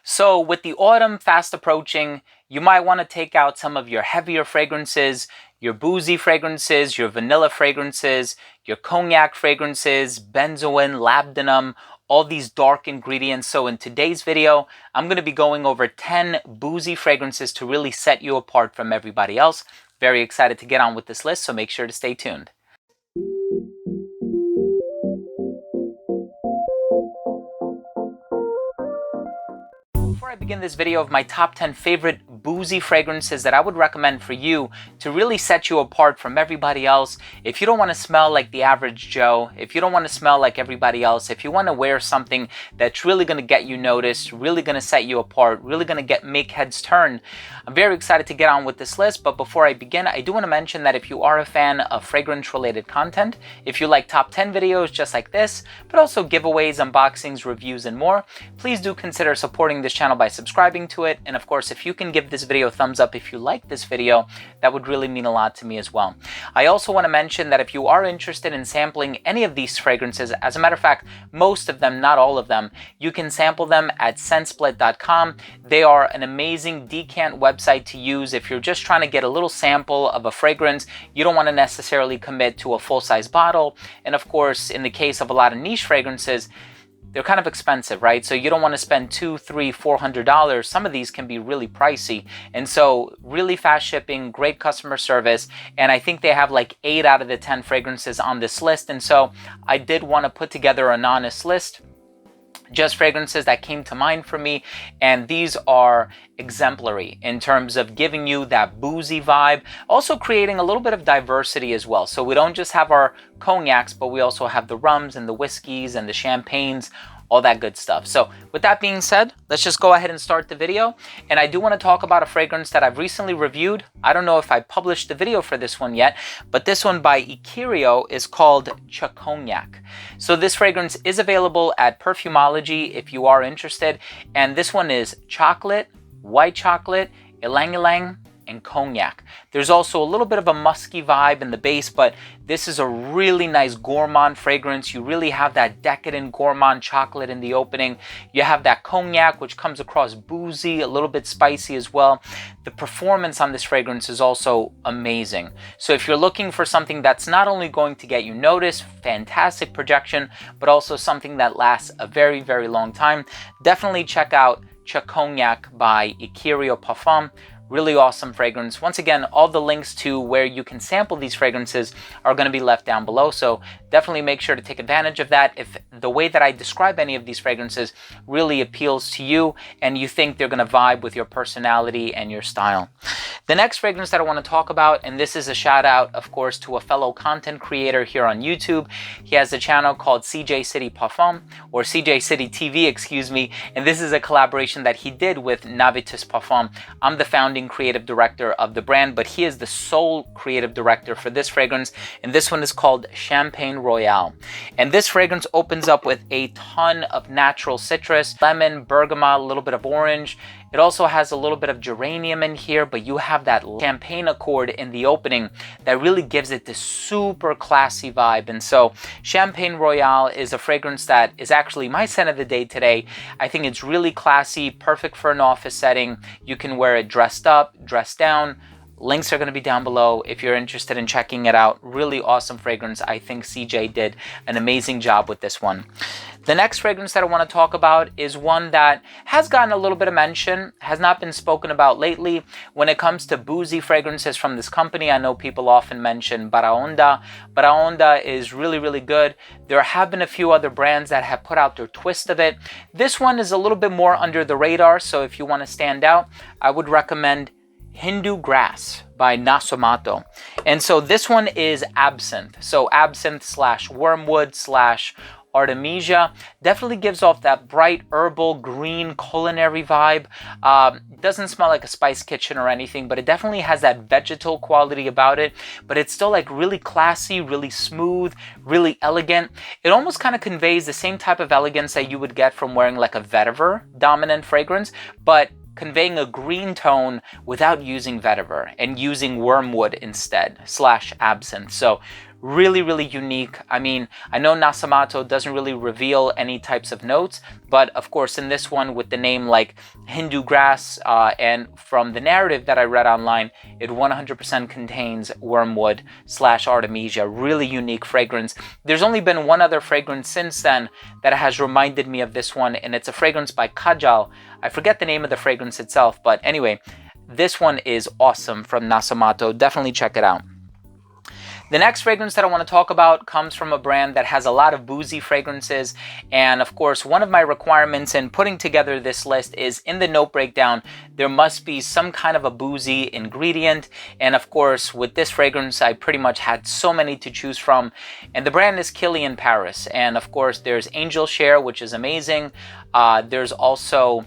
So with the autumn fast approaching, you might want to take out some of your heavier fragrances, your boozy fragrances, your vanilla fragrances, your cognac fragrances, benzoin, labdanum, all these dark ingredients. So in today's video, I'm going to be going over 10 boozy fragrances to really set you apart from everybody else. Very excited to get on with this list, so make sure to stay tuned. Before I begin this video of my top 10 favorite boozy fragrances that I would recommend for you to really set you apart from everybody else, if you don't want to smell like the average Joe, if you don't want to smell like everybody else, if you want to wear something that's really going to get you noticed, really going to set you apart, really going to make heads turn, I'm very excited to get on with this list. But before I begin, I do want to mention that if you are a fan of fragrance related content, if you like top 10 videos just like this, but also giveaways, unboxings, reviews, and more, please do consider supporting this channel by subscribing to it. And of course, if you can give this video a thumbs up if you like this video, that would really mean a lot to me as well. I also want to mention that if you are interested in sampling any of these fragrances, as a matter of fact, most of them, not all of them, you can sample them at scentsplit.com. They are an amazing decant website to use if you're just trying to get a little sample of a fragrance. You don't want to necessarily commit to a full-size bottle. And of course, in the case of a lot of niche fragrances, they're kind of expensive, right? So you don't want to spend $200, $300, $400. Some of these can be really pricey. And so really fast shipping, great customer service. And I think they have like 8 out of the 10 fragrances on this list. And so I did want to put together an honest list, just fragrances that came to mind for me. And these are exemplary in terms of giving you that boozy vibe, also creating a little bit of diversity as well. So we don't just have our cognacs, but we also have the rums and the whiskeys and the champagnes, all that good stuff. So with that being said, let's just go ahead and start the video. And I do want to talk about a fragrance that I've recently reviewed. I don't know if I published the video for this one yet, but this one by Ikerio is called Cognac. So this fragrance is available at Perfumology if you are interested. And this one is chocolate, white chocolate, ylang ylang, and cognac. There's also a little bit of a musky vibe in the base, but this is a really nice gourmand fragrance. You really have that decadent gourmand chocolate in the opening. You have that cognac, which comes across boozy, a little bit spicy as well. The performance on this fragrance is also amazing. So if you're looking for something that's not only going to get you noticed, fantastic projection, but also something that lasts a very, very long time, definitely check out Cognac by Ikerio Parfums. Really awesome fragrance. Once again, all the links to where you can sample these fragrances are going to be left down below. So definitely make sure to take advantage of that. If the way that I describe any of these fragrances really appeals to you and you think they're going to vibe with your personality and your style. The next fragrance that I want to talk about, and this is a shout out, of course, to a fellow content creator here on YouTube. He has a channel called CJ City Parfum, or CJ City TV, excuse me. And this is a collaboration that he did with Navitus Parfums. I'm the founding creative director of the brand, but he is the sole creative director for this fragrance. And this one is called Champagne Royale. And this fragrance opens up with a ton of natural citrus, lemon, bergamot, a little bit of orange. It also has a little bit of geranium in here, but you have that champagne accord in the opening that really gives it this super classy vibe. And so Champagne Royale is a fragrance that is actually my scent of the day today. I think it's really classy, perfect for an office setting. You can wear it dressed up, dressed down. Links are going to be down below if you're interested in checking it out. Really awesome fragrance. I think CJ did an amazing job with this one. The next fragrance that I want to talk about is one that has gotten a little bit of mention, has not been spoken about lately. When it comes to boozy fragrances from this company, I know people often mention Baraonda. Baraonda is really, really good. There have been a few other brands that have put out their twist of it. This one is a little bit more under the radar, so if you want to stand out, I would recommend Hindu Grass by Nasomato. And so this one is absinthe. So absinthe slash wormwood slash Artemisia definitely gives off that bright herbal green culinary vibe. Doesn't smell like a spice kitchen or anything, but it definitely has that vegetal quality about it. But it's still like really classy, really smooth, really elegant. It almost kind of conveys the same type of elegance that you would get from wearing like a vetiver dominant fragrance, but conveying a green tone without using vetiver and using wormwood instead, slash absinthe. So Really, really unique. I mean, I know Nasomatto doesn't really reveal any types of notes, but of course in this one with the name like Hindu grass, and from the narrative that I read online, it 100% contains wormwood / artemisia. Really unique fragrance. There's only been one other fragrance since then that has reminded me of this one, and it's a fragrance by Kajal. I forget the name of the fragrance itself, but anyway, this one is awesome from Nasomatto. Definitely check it out. The next fragrance that I want to talk about comes from a brand that has a lot of boozy fragrances, and of course one of my requirements in putting together this list is in the note breakdown there must be some kind of a boozy ingredient, and of course with this fragrance I pretty much had so many to choose from, and the brand is Kilian Paris, and of course there's Angel Share, which is amazing. There's also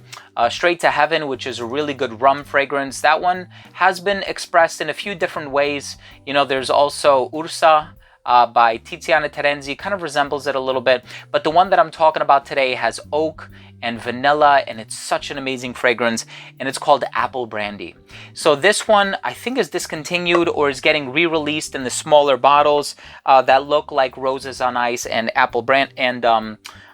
Straight to Heaven, which is a really good rum fragrance. That one has been expressed in a few different ways. You know, there's also Ursa by Tiziana Terenzi, kind of resembles it a little bit, but the one that I'm talking about today has oak and vanilla, and it's such an amazing fragrance, and it's called Apple Brandy. So this one I think is discontinued or is getting re-released in the smaller bottles that look like Roses on Ice and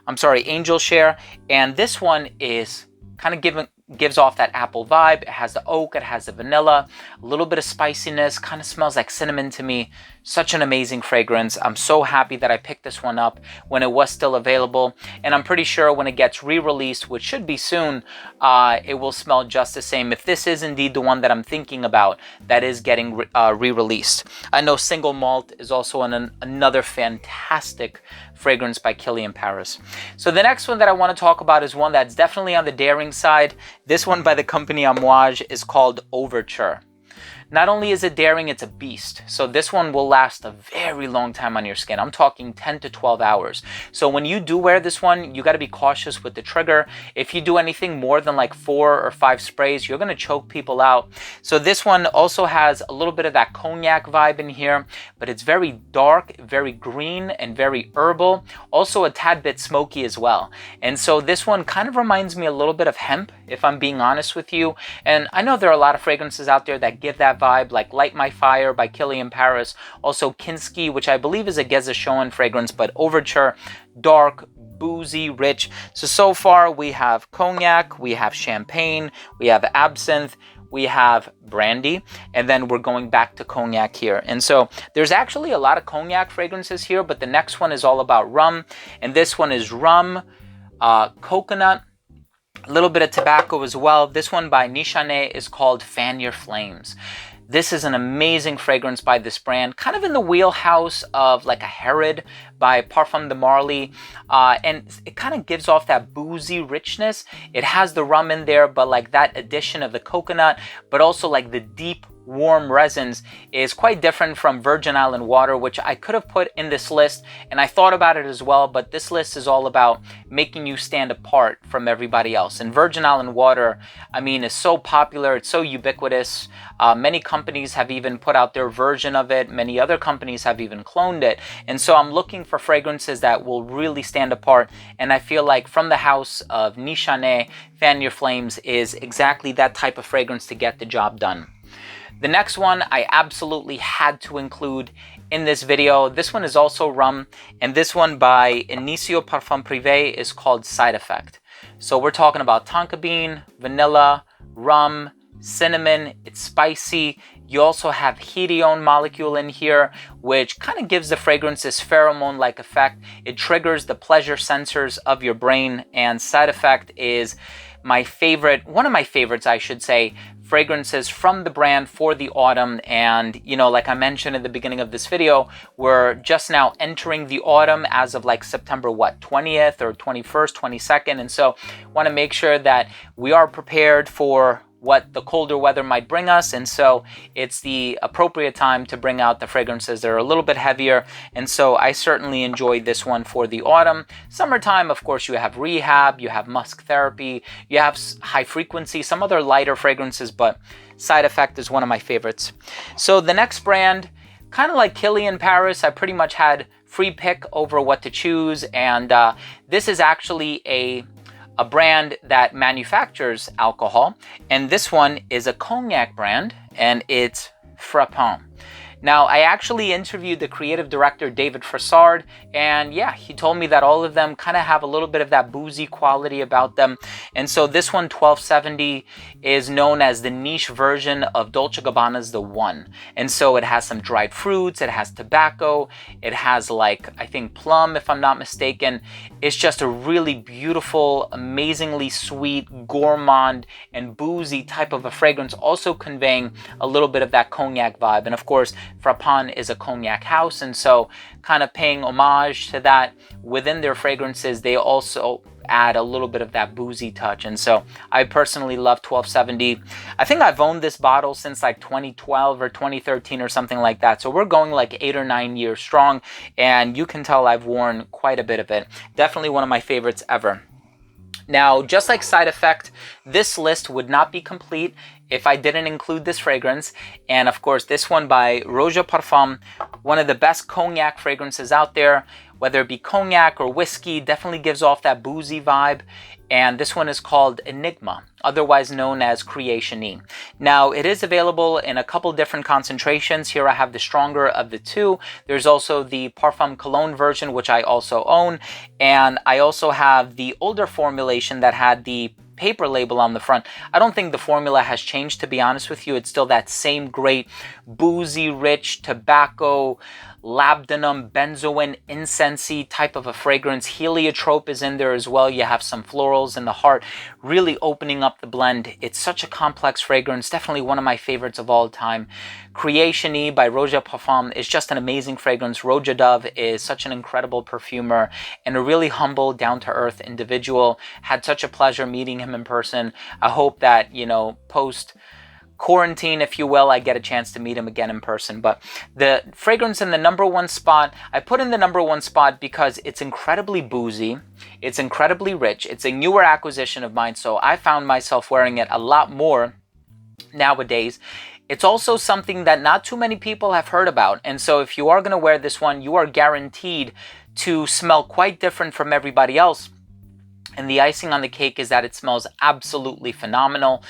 Angel Share, and this one is kind of gives off that apple vibe. It has the oak, it has the vanilla, a little bit of spiciness, kind of smells like cinnamon to me. Such an amazing fragrance. I'm so happy that I picked this one up when it was still available, and I'm pretty sure when it gets re-released, which should be soon, it will smell just the same, if this is indeed the one that I'm thinking about that is getting re-released. I know Single Malt is also another fantastic fragrance by Kilian Paris. So the next one that I want to talk about is one that's definitely on the daring side. This one by the company Homage is called Overture. Not only is it daring, it's a beast. So this one will last a very long time on your skin. I'm talking 10 to 12 hours. So when you do wear this one, you got to be cautious with the trigger. If you do anything more than like 4 or 5 sprays, you're going to choke people out. So this one also has a little bit of that cognac vibe in here, but it's very dark, very green, and very herbal. Also a tad bit smoky as well. And so this one kind of reminds me a little bit of hemp, if I'm being honest with you. And I know there are a lot of fragrances out there that give that vibe, like Light My Fire by Kilian Paris, also Kinski, which I believe is a Gezachon fragrance, but Overture, dark, boozy, rich. So far we have cognac, we have champagne, we have absinthe, we have brandy, and then we're going back to cognac here. And so there's actually a lot of cognac fragrances here, but the next one is all about rum, and this one is rum, coconut, a little bit of tobacco as well. This one by Nishane is called Fan Your Flames. This is an amazing fragrance by this brand, kind of in the wheelhouse of like a Herod by Parfum de Marly, and it kind of gives off that boozy richness. It has the rum in there, but like that addition of the coconut, but also like the deep warm resins is quite different from Virgin Island Water, which I could have put in this list, and I thought about it as well, but this list is all about making you stand apart from everybody else. And Virgin Island Water, I mean, is so popular, it's so ubiquitous. Many companies have even put out their version of it. Many other companies have even cloned it. And so I'm looking for fragrances that will really stand apart, and I feel like from the house of Nishane, Fan Your Flames is exactly that type of fragrance to get the job done. The next one I absolutely had to include in this video. This one is also rum, and this one by Inicio Parfum Privé is called Side Effect. So we're talking about tonka bean, vanilla, rum, cinnamon. It's spicy. You also have hedione molecule in here, which kind of gives the fragrance this pheromone-like effect. It triggers the pleasure sensors of your brain, and Side Effect is my favorite, one of my favorites, I should say, fragrances from the brand for the autumn. And you know, like I mentioned at the beginning of this video, we're just now entering the autumn as of like September 20th or 21st, 22nd, and so want to make sure that we are prepared for what the colder weather might bring us, and so it's the appropriate time to bring out the fragrances that are a little bit heavier. And so I certainly enjoyed this one for the autumn. Summertime, of course, you have Rehab, you have Musk Therapy, you have High Frequency, some other lighter fragrances, but Side Effect is one of my favorites. So the next brand, kind of like Kilian Paris, I pretty much had free pick over what to choose, and this is actually a brand that manufactures alcohol, and this one is a cognac brand, and it's Frappant. Now, I actually interviewed the creative director, David Frassard, and yeah, he told me that all of them kind of have a little bit of that boozy quality about them. And so this one, 1270, is known as the niche version of Dolce & Gabbana's The One. And so it has some dried fruits, it has tobacco, it has like, I think plum, if I'm not mistaken. It's just a really beautiful, amazingly sweet, gourmand, and boozy type of a fragrance, also conveying a little bit of that cognac vibe. And of course, Pheromone is a cognac house, and so kind of paying homage to that within their fragrances, they also add a little bit of that boozy touch. And so I personally love 1270. I think I've owned this bottle since like 2012 or 2013 or something like that. So we're going like 8 or 9 years strong, and you can tell I've worn quite a bit of it. Definitely one of my favorites ever. Now, just like Side Effect, this list would not be complete if I didn't include this fragrance. And of course, this one by Navitus Parfums, one of the best cognac fragrances out there. Whether it be cognac or whiskey, definitely gives off that boozy vibe. And this one is called Enigma, otherwise known as Creation E. Now, it is available in a couple different concentrations. Here I have the stronger of the two. There's also the Parfum Cologne version, which I also own. And I also have the older formulation that had the paper label on the front. I don't think the formula has changed, to be honest with you. It's still that same great boozy, rich, tobacco, labdanum, benzoin, incensey type of a fragrance. Heliotrope is in there as well. You have some florals in the heart, really opening up the blend. It's such a complex fragrance, definitely one of my favorites of all time. Creation E by Navitus Parfums is just an amazing fragrance. Roja Dove is such an incredible perfumer and a really humble, down-to-earth individual. Had such a pleasure meeting him in person. I hope that, you know, post quarantine, if you will, I get a chance to meet him again in person. But the fragrance in the #1 spot, I put in the #1 spot because it's incredibly boozy, it's incredibly rich, it's a newer acquisition of mine, so I found myself wearing it a lot more nowadays. It's also something that not too many people have heard about, and so if you are going to wear this one, you are guaranteed to smell quite different from everybody else. And the icing on the cake is that it smells absolutely phenomenal.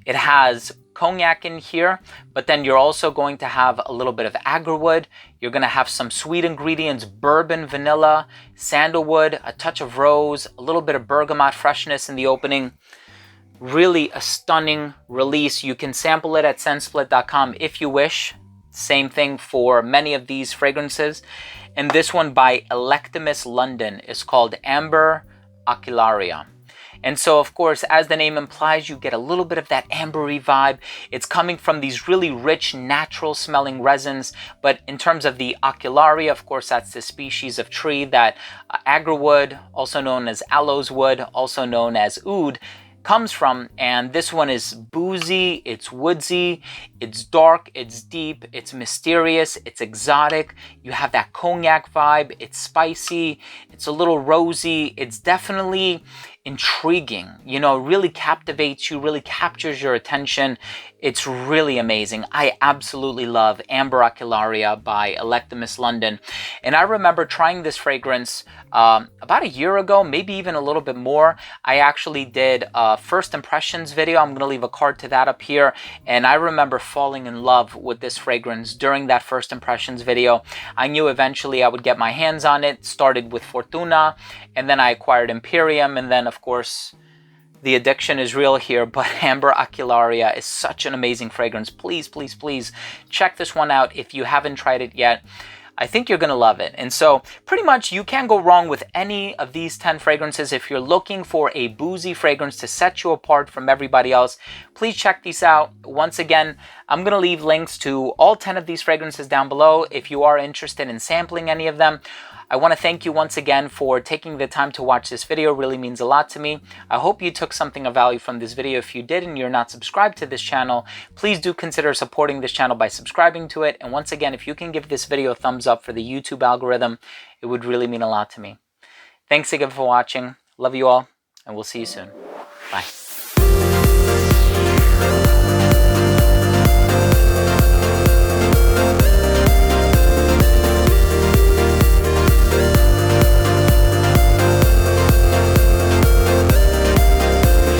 It has cognac in here, but then you're also going to have a little bit of agarwood. You're going to have some sweet ingredients, bourbon, vanilla, sandalwood, a touch of rose, a little bit of bergamot freshness in the opening. Really a stunning release. You can sample it at scentsplit.com if you wish. Same thing for many of these fragrances. And this one by Electimus London is called Amber Ocularia. And so, of course, as the name implies, you get a little bit of that ambery vibe. It's coming from these really rich, natural smelling resins. But in terms of the Ocularia, of course, that's the species of tree that agarwood, also known as aloes wood, also known as oud, comes from. And this one is boozy, it's woodsy, it's dark, it's deep, it's mysterious, it's exotic. You have that cognac vibe, it's spicy, it's a little rosy, it's definitely intriguing, you know, really captivates you, really captures your attention. It's really amazing. I absolutely love Amber Ocularia by Electimus London. And I remember trying this fragrance about a year ago, maybe even a little bit more. I actually did a first impressions video. I'm going to leave a card to that up here. And I remember falling in love with this fragrance during that first impressions video. I knew eventually I would get my hands on it. Started with Fortuna, and then I acquired Imperium, and then of course the addiction is real here. But Amber Ocularia is such an amazing fragrance. Please, please, please check this one out if you haven't tried it yet. I think you're going to love it. And so pretty much you can't go wrong with any of these 10 fragrances. If you're looking for a boozy fragrance to set you apart from everybody else, please check these out. Once again, I'm going to leave links to all 10 of these fragrances down below if you are interested in sampling any of them. I want to thank you once again for taking the time to watch this video. It really means a lot to me. I hope you took something of value from this video. If you did and you're not subscribed to this channel, please do consider supporting this channel by subscribing to it. And once again, if you can give this video a thumbs up for the YouTube algorithm, it would really mean a lot to me. Thanks again for watching. Love you all, and we'll see you soon. Bye.